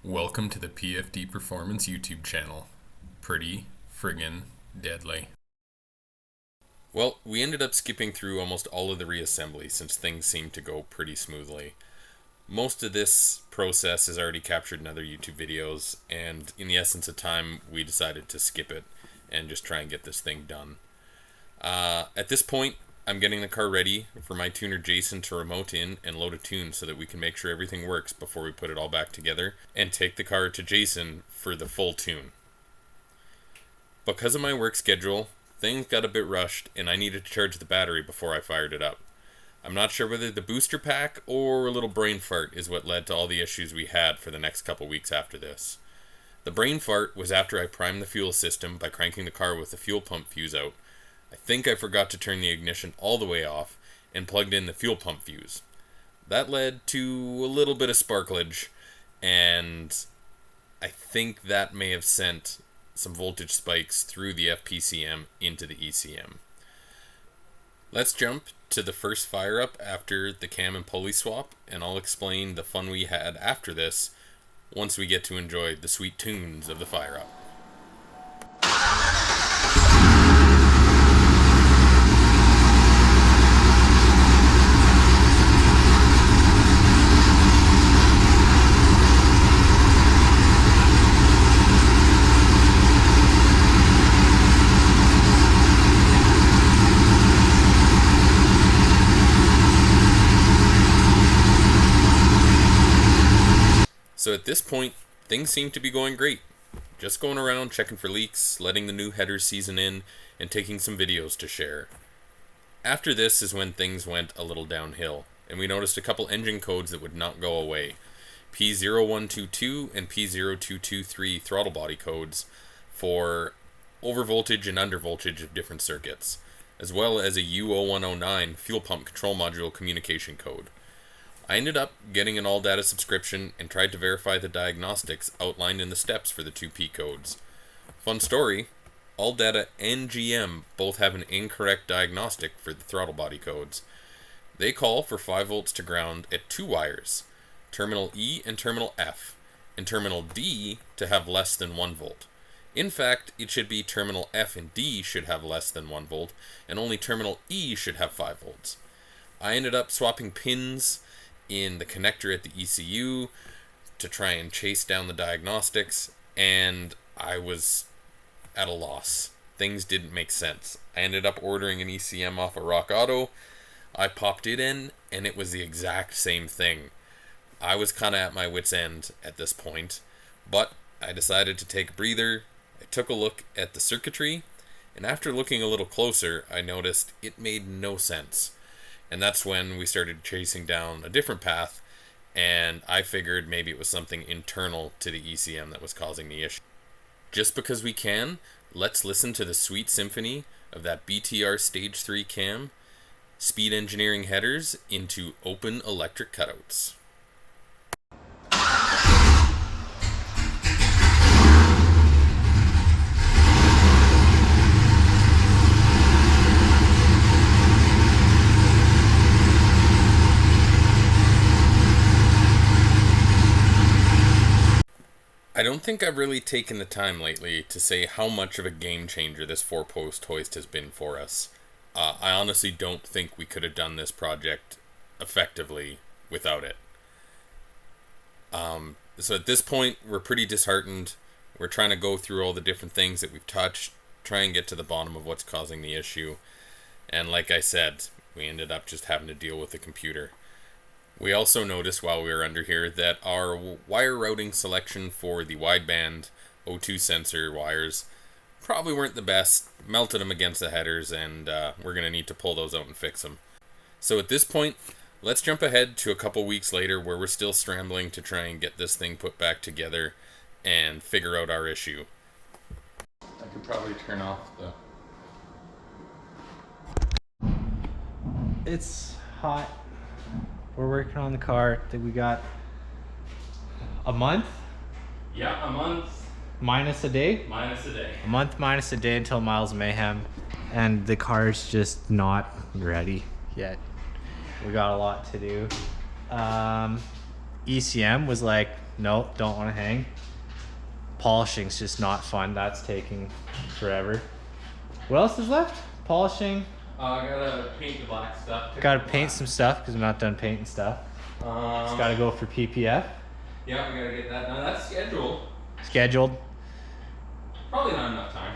Welcome to the PFD Performance YouTube channel. Pretty friggin' deadly. Well, we ended up skipping through almost all of the reassembly since things seemed to go pretty smoothly. Most of this process is already captured in other YouTube videos, and in the essence of time, we decided to skip it and just try and get this thing done. At this point, I'm getting the car ready for my tuner Jason to remote in and load a tune so that we can make sure everything works before we put it all back together and take the car to Jason for the full tune. Because of my work schedule, things got a bit rushed and I needed to charge the battery before I fired it up. I'm not sure whether the booster pack or a little brain fart is what led to all the issues we had for the next couple weeks after this. The brain fart was after I primed the fuel system by cranking the car with the fuel pump fuse out. I think I forgot to turn the ignition all the way off and plugged in the fuel pump fuse. That led to a little bit of sparklage, and I think that may have sent some voltage spikes through the FPCM into the ECM. Let's jump to the first fire up after the cam and pulley swap, and I'll explain the fun we had after this once we get to enjoy the sweet tunes of the fire up. So at this point, things seem to be going great. Just going around checking for leaks, letting the new headers season in, and taking some videos to share. After this is when things went a little downhill, and we noticed a couple engine codes that would not go away. P0122 and P0223 throttle body codes for overvoltage and undervoltage of different circuits, as well as a U0109 fuel pump control module communication code. I ended up getting an all-data subscription and tried to verify the diagnostics outlined in the steps for the two P codes. Fun story, all-data and GM both have an incorrect diagnostic for the throttle body codes. They call for 5 volts to ground at 2 wires, terminal E and terminal F, and terminal D to have less than 1 volt. In fact, it should be terminal F and D should have less than 1 volt, and only terminal E should have 5 volts. I ended up swapping pins in the connector at the ECU to try and chase down the diagnostics, and I was at a loss. Things didn't make sense. I ended up ordering an ECM off of Rock Auto. I popped it in, and it was the exact same thing. I was kind of at my wit's end at this point, but I decided to take a breather. I took a look at the circuitry, and after looking a little closer, I noticed it made no sense. And that's when we started chasing down a different path, and I figured maybe it was something internal to the ECM that was causing the issue. Just because we can, let's listen to the sweet symphony of that BTR Stage 3 cam, speed engineering headers into open electric cutouts. I don't think I've really taken the time lately to say how much of a game changer this 4-post hoist has been for us. I honestly don't think we could have done this project effectively without it. So at this point, we're pretty disheartened. We're trying to go through all the different things that we've touched, try and get to the bottom of what's causing the issue. And like I said, we ended up just having to deal with the computer. We also noticed while we were under here that our wire routing selection for the wideband O2 sensor wires probably weren't the best, melted them against the headers, and we're going to need to pull those out and fix them. So at this point, let's jump ahead to a couple weeks later where we're still scrambling to try and get this thing put back together and figure out our issue. I could probably turn off the... It's hot. We're working on the car. I think we got a month? Yeah, a month. Minus a day? Minus a day. A month minus a day until Miles Mayhem. And the car's just not ready yet. We got a lot to do. ECM was like, No, don't want to hang. Polishing's just not fun. That's taking forever. What else is left? Polishing. I gotta paint the black stuff. Gotta paint some stuff because I'm not done painting stuff. Just gotta go for PPF. Yeah, we gotta get that done. That's scheduled. Scheduled. Probably not enough time.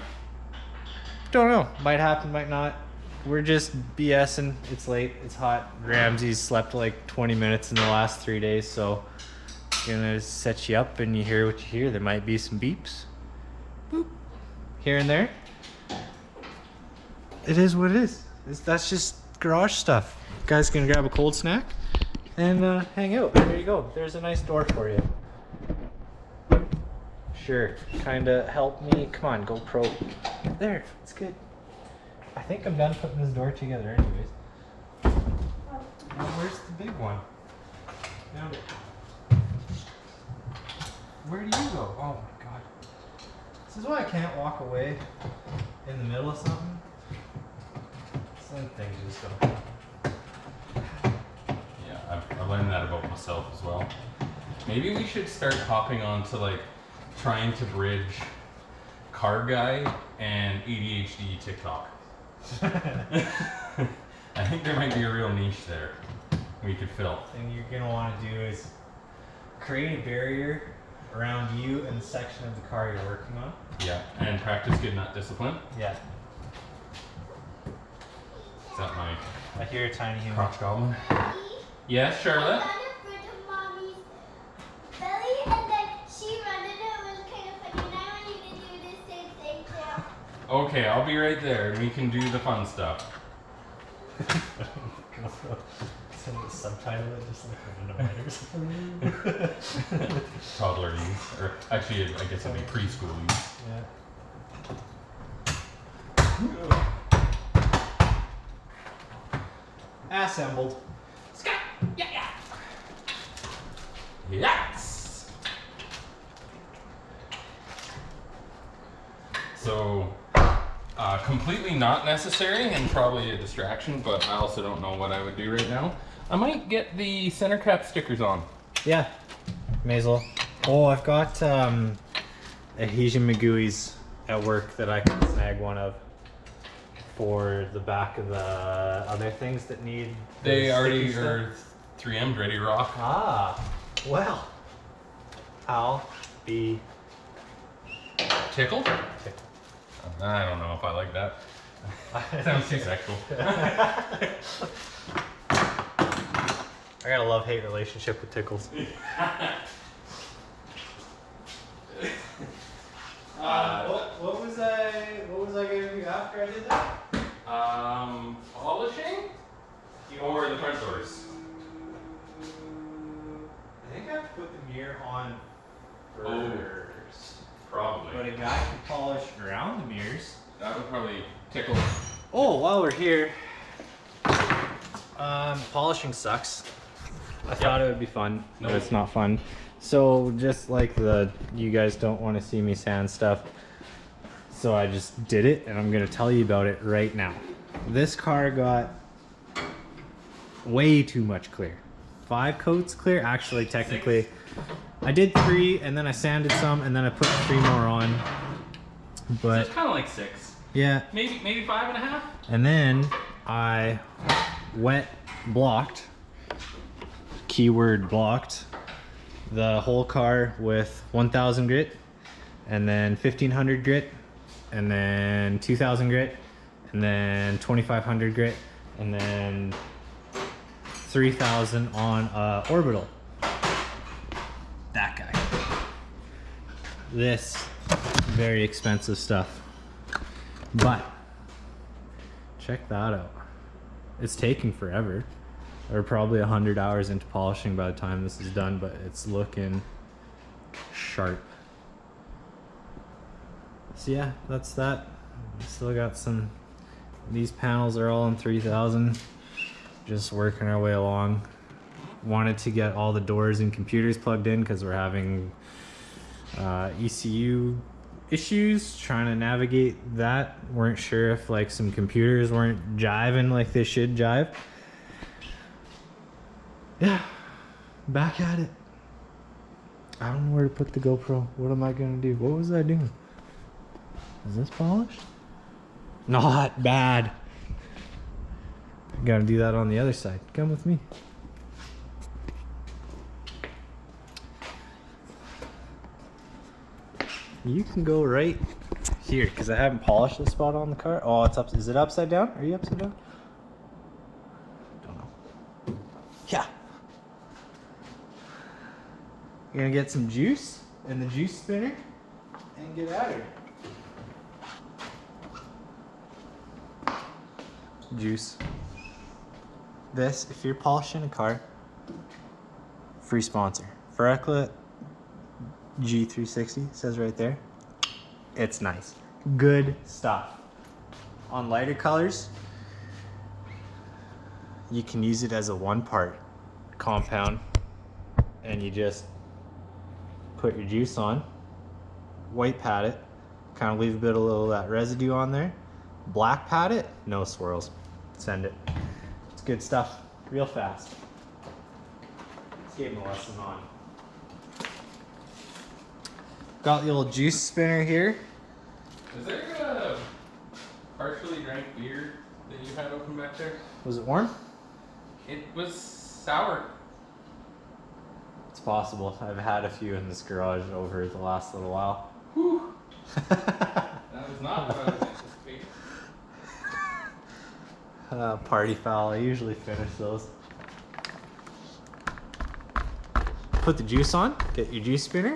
Don't know. Might happen, might not. We're just BSing. It's late. It's hot. Ramsey's slept like 20 minutes in the last 3 days, so gonna set you up and you hear what you hear. There might be some beeps. Boop. Here and there. It is what it is. That's just garage stuff. Guys gonna grab a cold snack and hang out. There you go. There's a nice door for you. Sure. Kinda help me. Come on, GoPro. There. It's good. I think I'm done putting this door together anyways. Now, where's the big one? Found it. Where do you go? Oh my god. This is why I can't walk away in the middle of something. Some things just don't. Yeah, I've learned that about myself as well. Maybe we should start hopping on to like trying to bridge car guy and ADHD TikTok. I think there might be a real niche there we could fill. Thing you're gonna want to do is create a barrier around you and the section of the car you're working on. Yeah, and practice good nut discipline. Yeah. Is that my I hear a tiny human. crotch goblin? Yes, Charlotte? Okay, I'll be right there and we can do the fun stuff. Subtitle it just like in the minors. Toddler use, or actually, I guess it'd be preschool use. Yeah. Assembled. Scott! Yeah! Yes! So, completely not necessary and probably a distraction, but I also don't know what I would do right now. I might get the center cap stickers on. Yeah, may as well. Oh, I've got adhesion McGooey's at work that I can snag one of for the back of the other things that need. They already are 3M'd ready to rock. Ah, well, I'll be Tickled? I don't know if I like that. Sounds too sexual. I got a love-hate relationship with tickles. What was I gonna do after I did that? Polishing? Or the front doors? I think I have to put the mirror on first. Probably. But a guy can polish around the mirrors. That would probably tickle. Oh, while we're here, polishing sucks. I thought it would be fun, but it's not fun. So just like you guys don't want to see me sand stuff, so I just did it, and I'm gonna tell you about it right now. This car got way too much clear. 5 coats clear, actually technically. 6. I did 3, and then I sanded some, and then I put 3 more on. But So it's kind of like 6. Yeah. Maybe 5.5. And then I wet blocked, keyword blocked, the whole car with 1000 grit, and then 1500 grit, and then 2000 grit, and then 2500 grit, and then 3000 on orbital. That guy. This very expensive stuff. But check that out. It's taking forever. We're probably 100 hours into polishing by the time this is done, but it's looking sharp. So yeah, that's that. Still got some. These panels are all in 3000. Just working our way along. Wanted to get all the doors and computers plugged in because we're having ECU issues trying to navigate that. Weren't sure if like some computers weren't jiving like they should jive. Yeah, back at it. I don't know where to put the GoPro. What am I gonna do? What was I doing? Is this polished? Not bad. Gotta do that on the other side. Come with me. You can go right here because I haven't polished this spot on the car. Oh, it's up. Is it upside down? Are you upside down? Don't know. Yeah. You're gonna get some juice in the juice spinner and get at her. Juice. This, if you're polishing a car, free sponsor. Ferracla G360 says right there. It's nice. Good stuff. On lighter colors, you can use it as a one-part compound, and you just put your juice on, white pat it, kind of leave a bit of little of that residue on there, black pat it, no swirls. Send it. It's good stuff. Real fast. Let's give him a lesson on. Got the old juice spinner here. Is there a partially drank beer that you had open back there? Was it warm? It was sour. It's possible. I've had a few in this garage over the last little while. Whew. That was not what I was anticipating. Party foul. I usually finish those. Put the juice on. Get your juice spinner.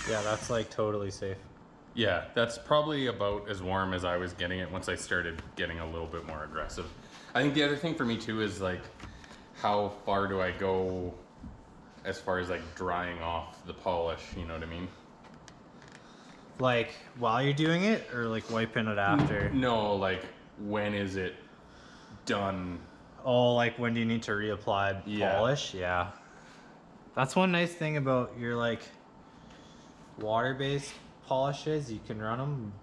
Yeah, that's like totally safe. Yeah, that's probably about as warm as I was getting it once I started getting a little bit more aggressive. I think the other thing for me too is like, how far do I go as far as like drying off the polish, you know what I mean? Like while you're doing it or like wiping it after? No, like when is it done? Oh, like when do you need to reapply polish? Yeah. That's one nice thing about your like water-based polishes. You can run them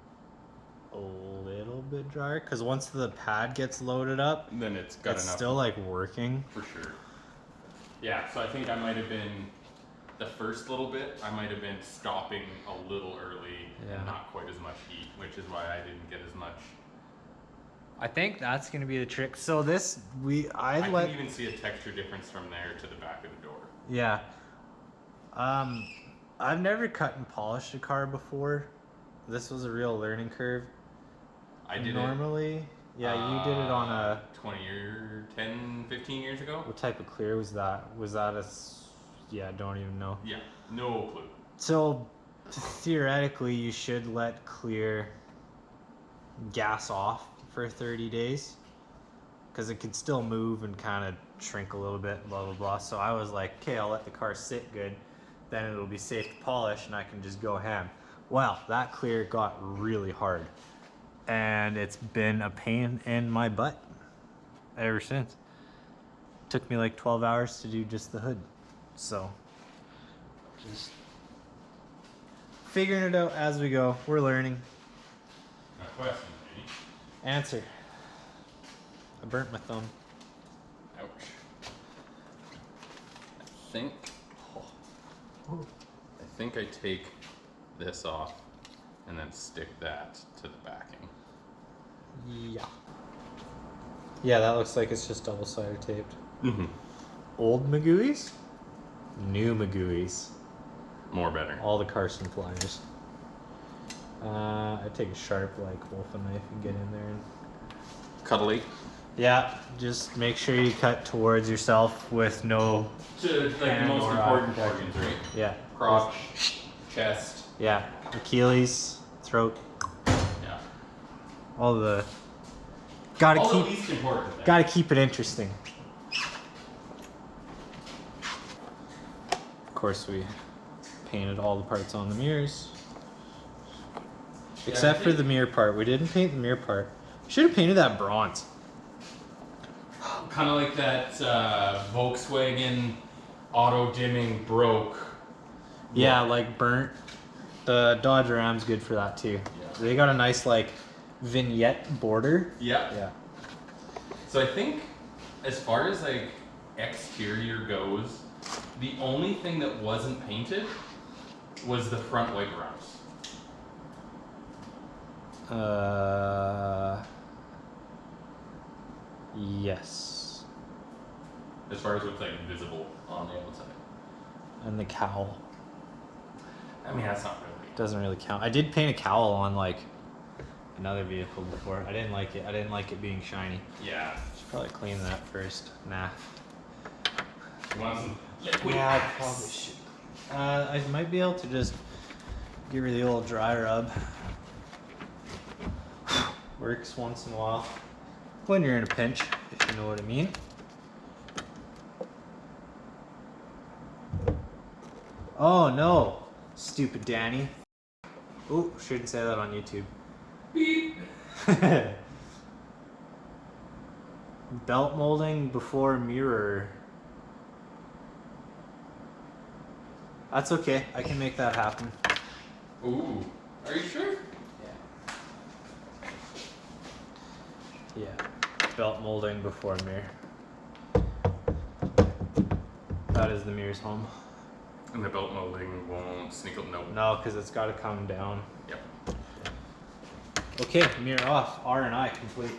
a little bit drier because once the pad gets loaded up, Then it's got it's enough. still like working. For sure. Yeah, so I think I might have been, the first little bit, I might have been stopping a little early and not quite as much heat, which is why I didn't get as much. I think that's gonna be the trick. So this I can even see a texture difference from there to the back of the door. Yeah. I've never cut and polished a car before. This was a real learning curve. I did normally. Yeah, you did it on a 15 years ago. What type of clear was that? Was that a? Yeah, don't even know. Yeah, no clue. So theoretically, you should let clear gas off for 30 days because it could still move and kind of shrink a little bit, blah blah blah. So I was like, okay, I'll let the car sit good, then it'll be safe to polish and I can just go ham. Well, that clear got really hard and it's been a pain in my butt ever since. Took me like 12 hours to do just the hood. So just figuring it out as we go. We're learning. A question, Danny. Answer. I burnt my thumb. Ouch. I think I take this off and then stick that to the backing. Yeah. Yeah, that looks like it's just double-sided taped. Mm-hmm. Old Magooies, new Magooies. More better. All the Carson pliers. I take a sharp like Wolfen knife and get in there and Cuddly. yeah, just make sure you cut towards yourself with no To like the hand most or important eye organs, right? Yeah. Crotch, chest. Yeah. Achilles, throat, Yeah. all the gotta All keep the least important things. gotta keep it interesting. Of course we painted all the parts on the mirrors. Except for the mirror part. We didn't paint the mirror part. Should have painted that bronze. Kind of like that Volkswagen auto dimming broke. Yeah, like burnt. The Dodge Ram's good for that too. Yeah. They got a nice like vignette border. Yeah. Yeah. So I think as far as like exterior goes, the only thing that wasn't painted was the front wiper arms. Yes. As far as what's like visible on the outside. And the cowl. I mean, that's not really. Doesn't really count. I did paint a cowl on like another vehicle before. I didn't like it. I didn't like it being shiny. Yeah. Should probably clean that first. Nah. You want some liquid? Yeah, I wax? probably should. I might be able to just give her the old dry rub. Works once in a while. When you're in a pinch, if you know what I mean. Oh no, stupid Danny. Oh, shouldn't say that on YouTube. Beep. Belt molding before mirror. That's okay, I can make that happen. Ooh. Are you sure? Yeah, belt molding before mirror. That is the mirror's home. And the belt molding won't sneak up. No, because it's got to come down. Yep. Okay, mirror off. R and I complete.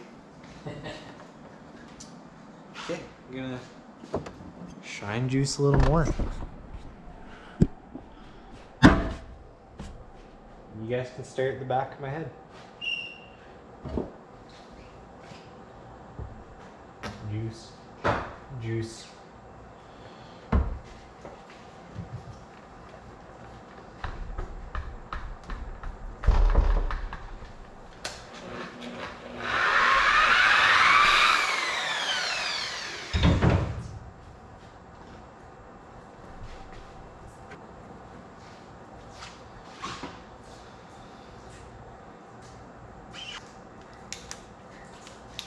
Okay, I'm gonna shine juice a little more. You guys can stare at the back of my head. Juice. Juice.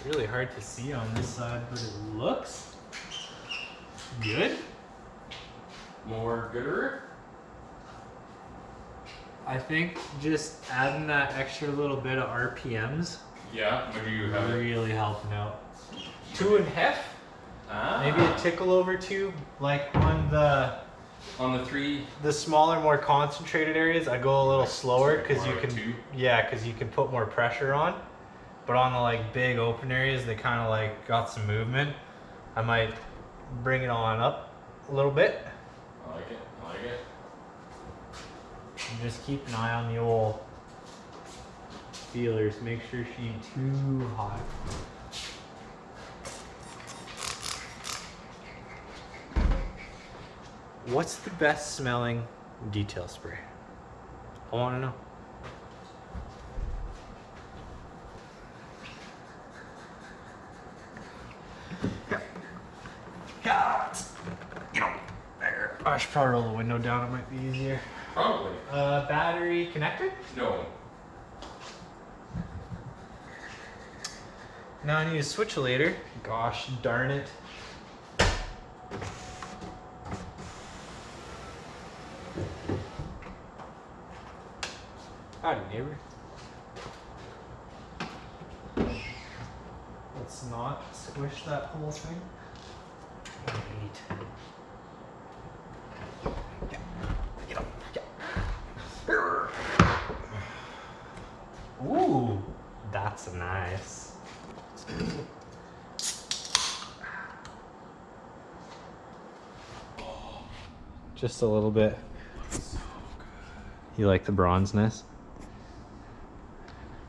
Really hard to see on this side, but it looks good. More gooder. I think just adding that extra little bit of RPMs Yeah. What do you have? really helping out. 2.5? Ah. Maybe a tickle over 2, like on the three. the smaller, more concentrated areas. I go a little slower because you More like can, 2? yeah, because you can put more pressure on. But on the like big open areas, they kind of like got some movement. I might bring it on up a little bit. I like it. I like it. And just keep an eye on the old feelers. Make sure she ain't too hot. What's the best smelling detail spray? I want to know. I should probably roll the window down. It might be easier. Probably. Battery connected? No. Now I need a switch later. Gosh darn it. Howdy, neighbor. Let's not squish that whole thing. Right. Ooh, that's nice. Just a little bit. You like the bronzeness?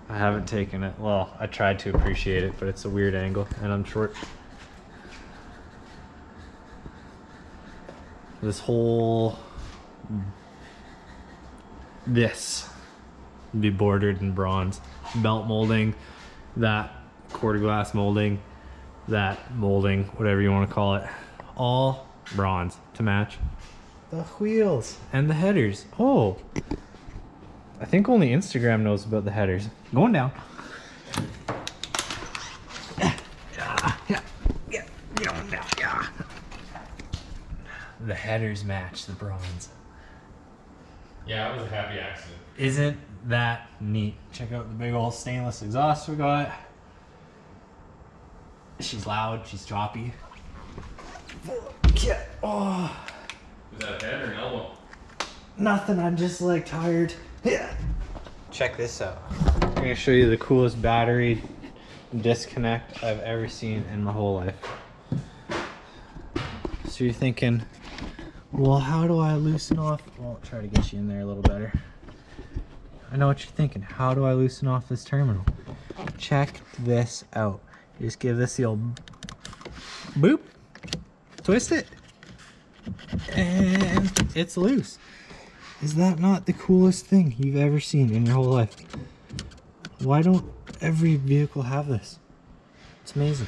I haven't taken it. Well, I tried to appreciate it, but it's a weird angle, and I'm short. This whole... this would be bordered in bronze. Belt molding, that quarter glass molding, that molding, whatever you want to call it. All bronze to match the wheels and the headers. Oh, I think only Instagram knows about the headers. Going down. the headers match the bronze. Yeah, it was a happy accident. Isn't that neat? Check out the big old stainless exhaust we got. She's loud, she's choppy. Yeah. Oh. Was that a head or an elbow? Nothing, I'm just like tired. Yeah. Check this out. I'm gonna show you the coolest battery disconnect I've ever seen in my whole life. So you're thinking, well, how do I loosen off? Well, I'll try to get you in there a little better. I know what you're thinking. How do I loosen off this terminal? Check this out. You just give this the old boop, twist it, and it's loose. Is that not the coolest thing you've ever seen in your whole life? Why don't every vehicle have this? It's amazing.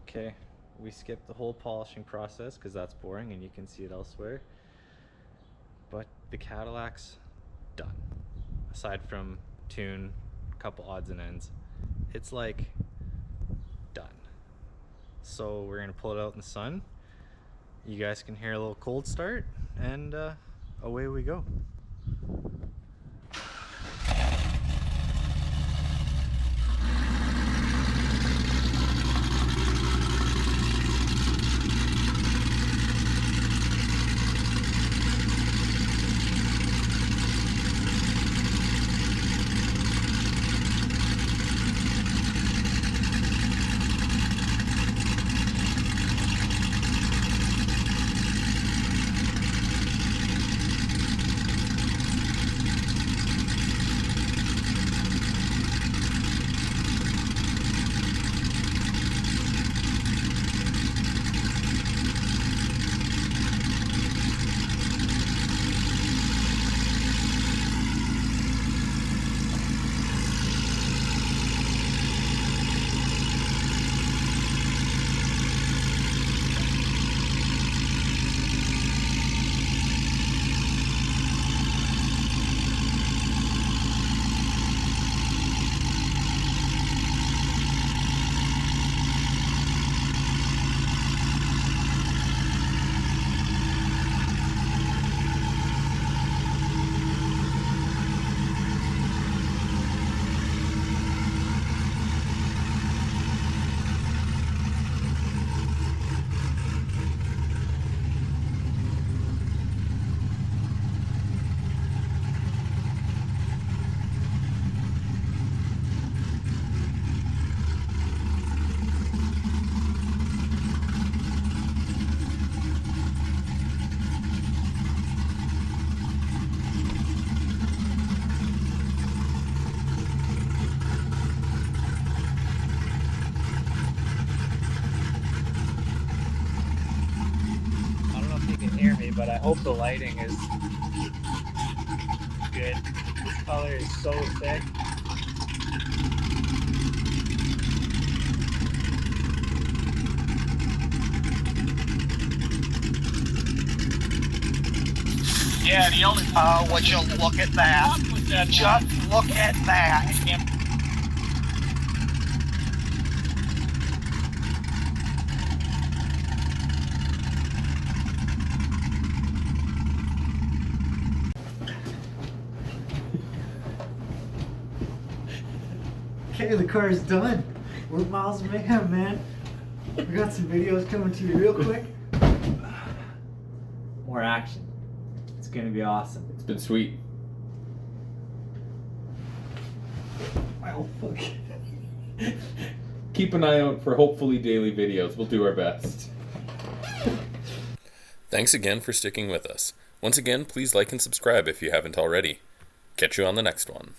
Okay, we skipped the whole polishing process because that's boring and you can see it elsewhere. But the Cadillac's done. Aside from tune, a couple odds and ends, it's like done. So we're gonna pull it out in the sun. You guys can hear a little cold start, and away we go. Hear me, but I hope the lighting is good. This color is so thick. Yeah, the only would you look at that? Just look at that. Okay, the car is done. We're Miles of Mayhem, man. We got some videos coming to you real quick. More action. It's gonna be awesome. It's been sweet. Oh, fuck. Keep an eye out for hopefully daily videos. We'll do our best. Thanks again for sticking with us. Once again, please like and subscribe if you haven't already. Catch you on the next one.